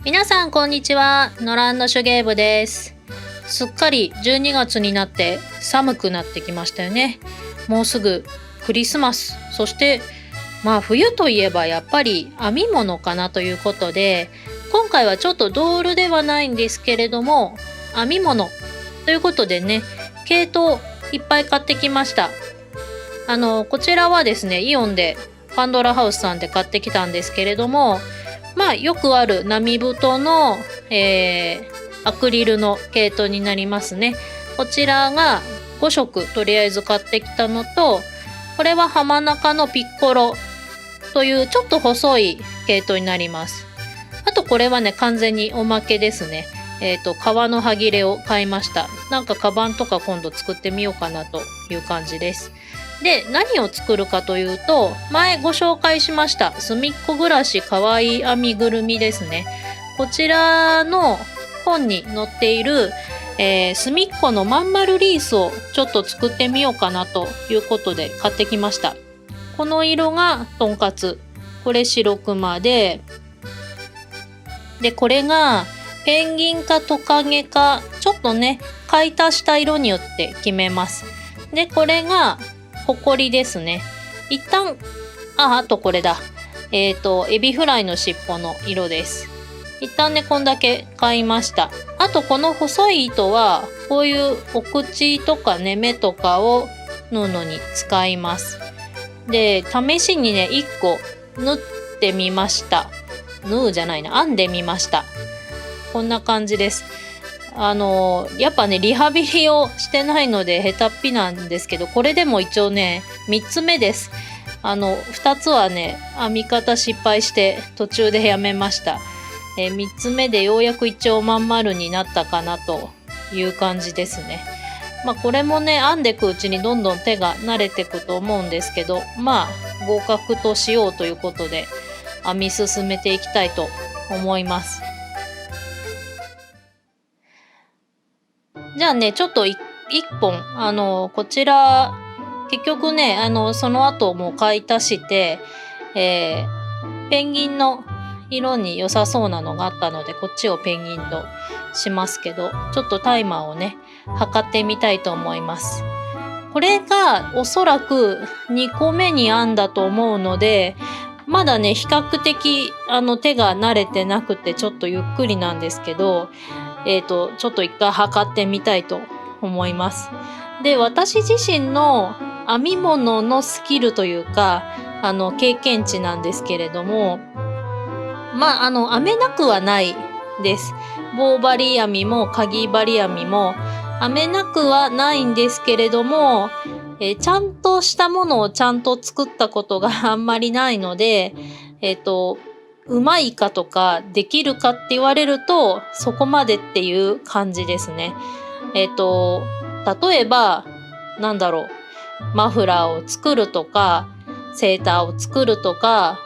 皆さんこんにちは。ノランの手芸部です。すっかり12月になって寒くなってきましたよね。もうすぐクリスマス。そして冬といえばやっぱり編み物かなということで、今回はちょっとドールではないんですけれども、編み物ということでね、毛糸いっぱい買ってきました。こちらはですね、イオンでパンドラハウスさんで買ってきたんですけれども、よくある並太の、アクリルの毛糸になりますね。こちらが5色とりあえず買ってきたのと、これは浜中のピッコロというちょっと細い毛糸になります。あとこれはね、完全におまけですね。革の端切れを買いました。なんかカバンとか今度作ってみようかなという感じです。で、何を作るかというと、前ご紹介しましたすみっこ暮らしかわいい編みぐるみですね。こちらの本に載っている、すみっこのまん丸リースをちょっと作ってみようかなということで買ってきました。この色がとんかつ、これ白熊で、これがペンギンかトカゲかちょっとね買い足した色によって決めます。でこれがほこりですね。一旦あとこれだ、エビフライの尻尾の色です。一旦ねこんだけ買いました。あとこの細い糸はこういうお口とかね目とかを縫うのに使います。で試しにね1個縫ってみました。編んでみました。こんな感じです。やっぱねリハビリをしてないので下手っぴなんですけど、これでも一応ね3つ目です。2つはね編み方失敗して途中でやめました。3つ目でようやく一応まん丸になったかなという感じですね。これもね編んでいくうちにどんどん手が慣れていくと思うんですけど、合格としようということで編み進めていきたいと思います。じゃあねちょっと1本こちら結局ねその後もう買い足して、ペンギンの色に良さそうなのがあったのでこっちをペンギンとしますけど、ちょっとタイマーをね測ってみたいと思います。これがおそらく2個目に編んだと思うので、まだね比較的手が慣れてなくてちょっとゆっくりなんですけど、ちょっと一回測ってみたいと思います。で私自身の編み物のスキルというか経験値なんですけれども、編めなくはないです。棒針編みもかぎ針編みも編めなくはないんですけれども、ちゃんとしたものをちゃんと作ったことがあんまりないので、うまいかとかできるかって言われるとそこまでっていう感じですね。例えばマフラーを作るとかセーターを作るとか、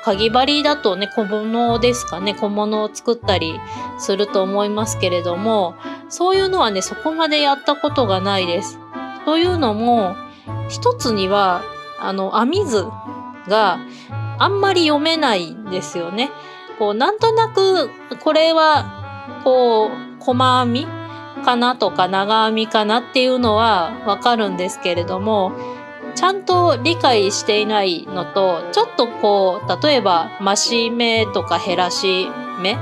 かぎ針だとね小物ですかね、小物を作ったりすると思いますけれども、そういうのはねそこまでやったことがないです。というのも一つには編み図があんまり読めないんですよね。なんとなくこれは細編みかなとか長編みかなっていうのはわかるんですけれども、ちゃんと理解していないのと、ちょっと例えば増し目とか減らし目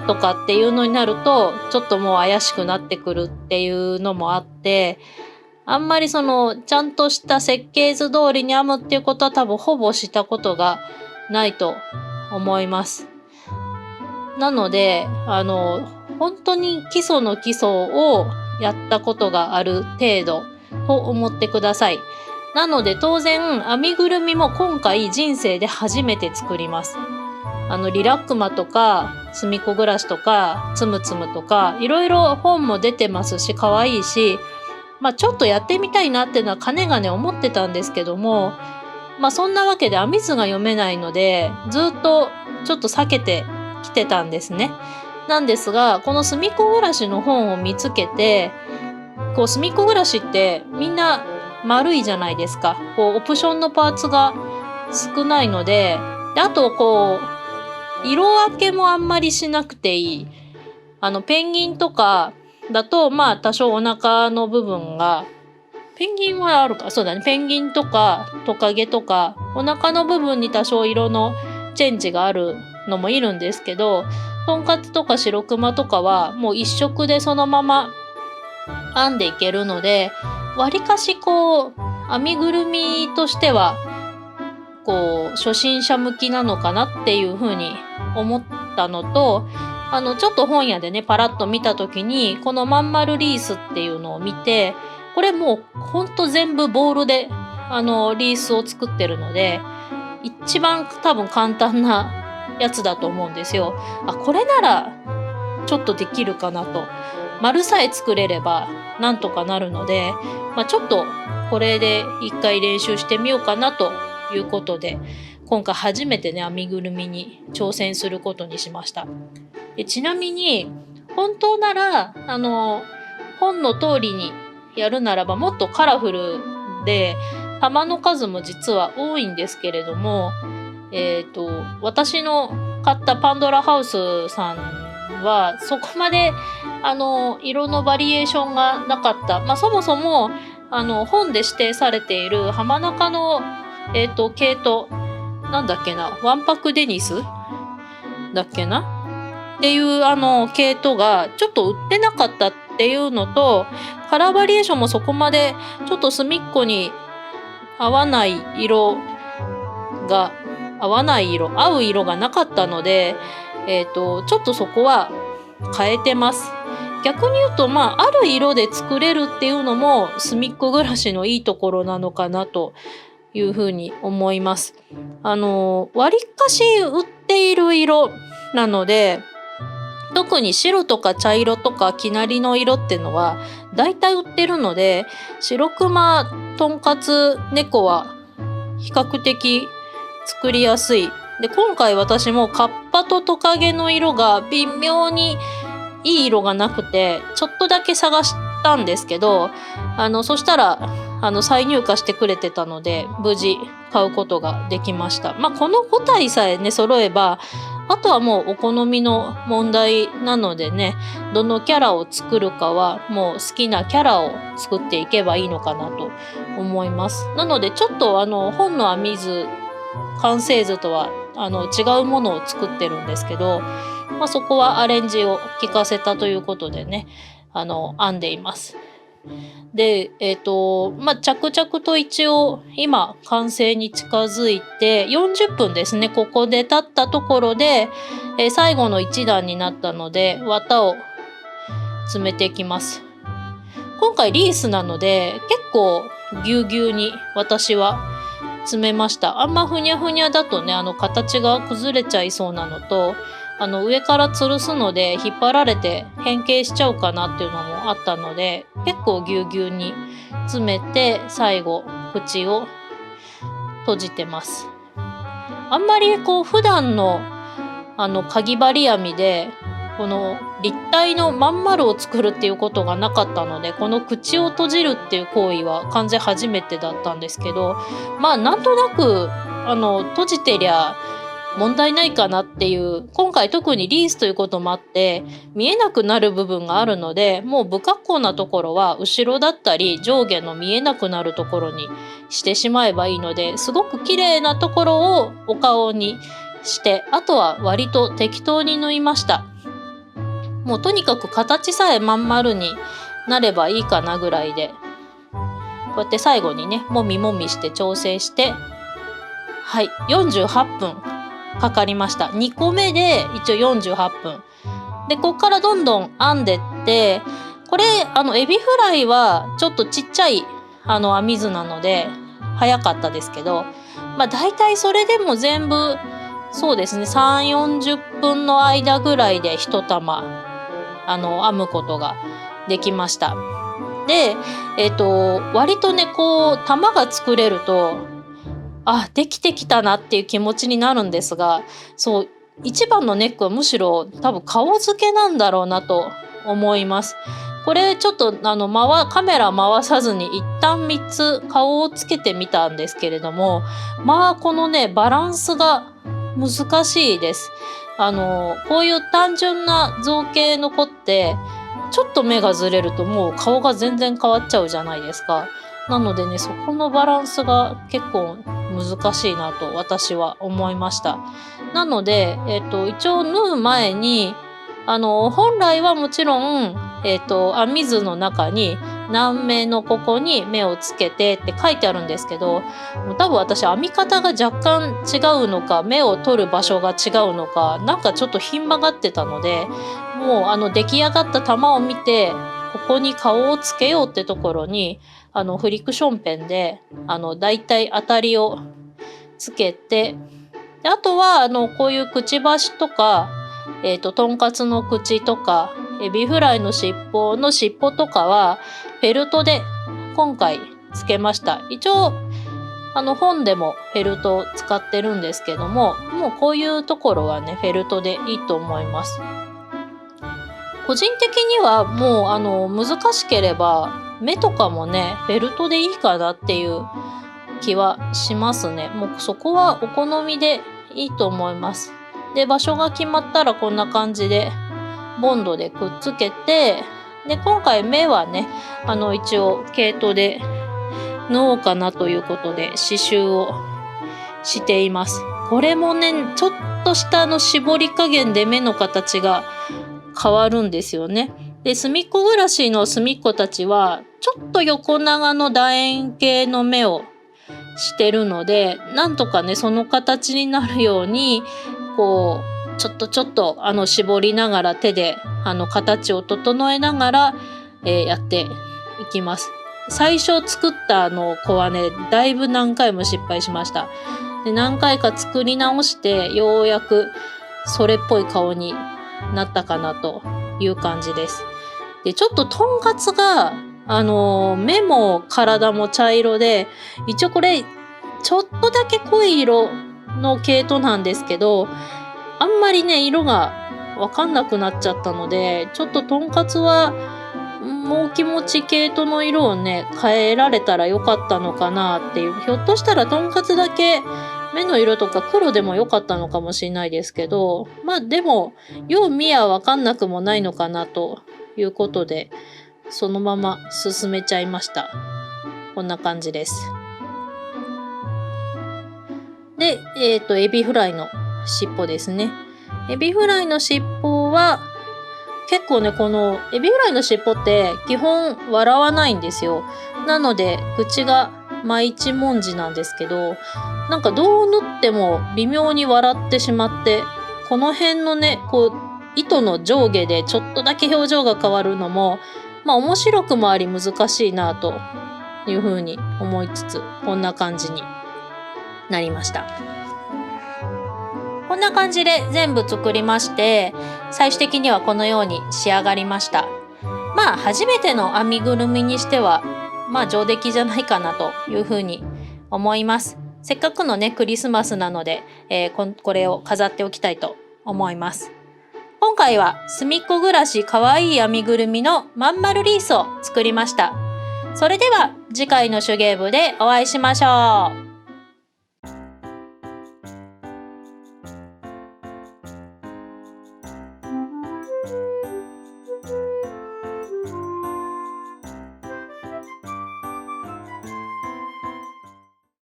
とかっていうのになるとちょっともう怪しくなってくるっていうのもあって、あんまりちゃんとした設計図通りに編むっていうことは多分ほぼしたことがないと思います。なので本当に基礎の基礎をやったことがある程度と思ってください。なので当然編みぐるみも今回人生で初めて作ります。リラックマとかすみっこ暮らしとかつむつむとかいろいろ本も出てますし可愛いし、ちょっとやってみたいなっていうのはかねがね思ってたんですけども、そんなわけで編み図が読めないのでずっとちょっと避けてきてたんですね。なんですがこのすみっこ暮らしの本を見つけて、すみっこ暮らしってみんな丸いじゃないですか。オプションのパーツが少ないので、あと色分けもあんまりしなくていい。ペンギンとかだと多少お腹の部分が、ペンギンはあるか、そうだね、ペンギンとかトカゲとかお腹の部分に多少色のチェンジがあるのもいるんですけど、とんかつとか白クマとかはもう一色でそのまま編んでいけるので、わりかし編みぐるみとしては初心者向きなのかなっていう風に思ったのと、ちょっと本屋でねパラッと見た時にこのまん丸リースっていうのを見て、これもうほんと全部ボールでリースを作ってるので、一番多分簡単なやつだと思うんですよ。これならちょっとできるかなと。丸さえ作れればなんとかなるので、ちょっとこれで一回練習してみようかなということで、今回初めてね編みぐるみに挑戦することにしました。でちなみに本当なら本の通りにやるならばもっとカラフルで玉の数も実は多いんですけれども、私の買ったパンドラハウスさんはそこまで色のバリエーションがなかった。そもそも本で指定されている浜中の系統なんだっけな、わんぱくデニスだっけなっていう系統がちょっと売ってなかったっていうのと、カラーバリエーションもそこまでちょっと隅っこに合わない色合う色がなかったので、ちょっとそこは変えてます。逆に言うとある色で作れるっていうのも隅っこ暮らしのいいところなのかなというふうに思います。わりかし売っている色なので、特に白とか茶色とか生成りの色っていうのはだいたい売ってるので、白クマ、とんかつ、猫は比較的作りやすい。で今回私もカッパとトカゲの色が微妙にいい色がなくてちょっとだけ探したんですけど、そしたら再入荷してくれてたので無事買うことができました。この5体さえね揃えば、あとはもうお好みの問題なのでね、どのキャラを作るかはもう好きなキャラを作っていけばいいのかなと思います。なのでちょっと本の編み図完成図とは違うものを作ってるんですけど、そこはアレンジを聞かせたということでね編んでいます。で着々と一応今完成に近づいて40分ですね。ここで経ったところで、最後の一段になったので綿を詰めていきます。今回リースなので結構ぎゅうぎゅうに私は詰めました。あんまふにゃふにゃだとね形が崩れちゃいそうなのと、上から吊るすので引っ張られて変形しちゃうかなっていうのもあったので、結構ぎゅうぎゅうに詰めて最後口を閉じてます。あんまり普段のかぎ針編みでこの立体のまん丸を作るっていうことがなかったので、この口を閉じるっていう行為は完全初めてだったんですけど、なんとなく閉じてりゃ問題ないかなっていう、今回特にリースということもあって見えなくなる部分があるので、もう不格好なところは後ろだったり上下の見えなくなるところにしてしまえばいいので、すごく綺麗なところをお顔にして、あとは割と適当に縫いました。もうとにかく形さえまん丸になればいいかなぐらいで、こうやって最後にねもみもみして調整して、はい48分かかりました。2個目で一応48分で、ここからどんどん編んでって、これエビフライはちょっとちっちゃい編み図なので早かったですけど、だいたいそれでも全部そうですね3、40分の間ぐらいで1玉編むことができました。で割とね玉が作れるとできてきたなっていう気持ちになるんですが、そう一番のネックはむしろ多分顔付けなんだろうなと思います。これちょっとカメラ回さずに一旦3つ顔をつけてみたんですけれども、このねバランスが難しいです。こういう単純な造形の子ってちょっと目がずれるともう顔が全然変わっちゃうじゃないですか。なのでね、そこのバランスが結構難しいなと私は思いました。なので、一応縫う前に、本来はもちろん、編み図の中に何目のここに目をつけてって書いてあるんですけど、多分私編み方が若干違うのか、目を取る場所が違うのか、なんかちょっとひん曲がってたので、もう出来上がった玉を見て、ここに顔をつけようってところに、フリクションペンで、だいたい当たりをつけて、であとは、こういうくちばしとか、とんかつの口とか、エビフライの尻尾の尻尾とかは、フェルトで今回つけました。一応、本でもフェルトを使ってるんですけども、もうこういうところはね、フェルトでいいと思います。個人的にはもう難しければ目とかもねベルトでいいかなっていう気はしますね。もうそこはお好みでいいと思います。で場所が決まったらこんな感じでボンドでくっつけて、で今回目はね一応毛糸で縫おうかなということで刺繍をしています。これもねちょっとした絞り加減で目の形が変わるんですよね。で、すみっこ暮らしのすみっこたちは、ちょっと横長の楕円形の目をしてるので、なんとかね、その形になるように、こう、ちょっと絞りながら手で、形を整えながら、やっていきます。最初作った子はね、だいぶ何回も失敗しました。で、何回か作り直して、ようやくそれっぽい顔になったかなという感じです。で、ちょっととんかつが、目も体も茶色で、一応これ、ちょっとだけ濃い色の毛糸なんですけど、あんまりね、色がわかんなくなっちゃったので、ちょっととんかつは、もう気持ち毛糸の色をね、変えられたらよかったのかなっていう。ひょっとしたらとんかつだけ目の色とか黒でも良かったのかもしれないですけど、まあでも、よう見やわかんなくもないのかなということで、そのまま進めちゃいました。こんな感じです。で、エビフライの尻尾ですね。エビフライの尻尾は、結構ね、このエビフライの尻尾って基本笑わないんですよ。なので、口が真一文字なんですけど、なんかどう縫っても微妙に笑ってしまって、この辺のね、こう、糸の上下でちょっとだけ表情が変わるのも、まあ面白くもあり難しいなというふうに思いつつ、こんな感じになりました。こんな感じで全部作りまして、最終的にはこのように仕上がりました。まあ初めての編みぐるみにしては、まあ上出来じゃないかなというふうに思います。せっかくのねクリスマスなので、これを飾っておきたいと思います。今回はすみっこ暮らしかわいい編みぐるみのまんまるリースを作りました。それでは次回の手芸部でお会いしましょう。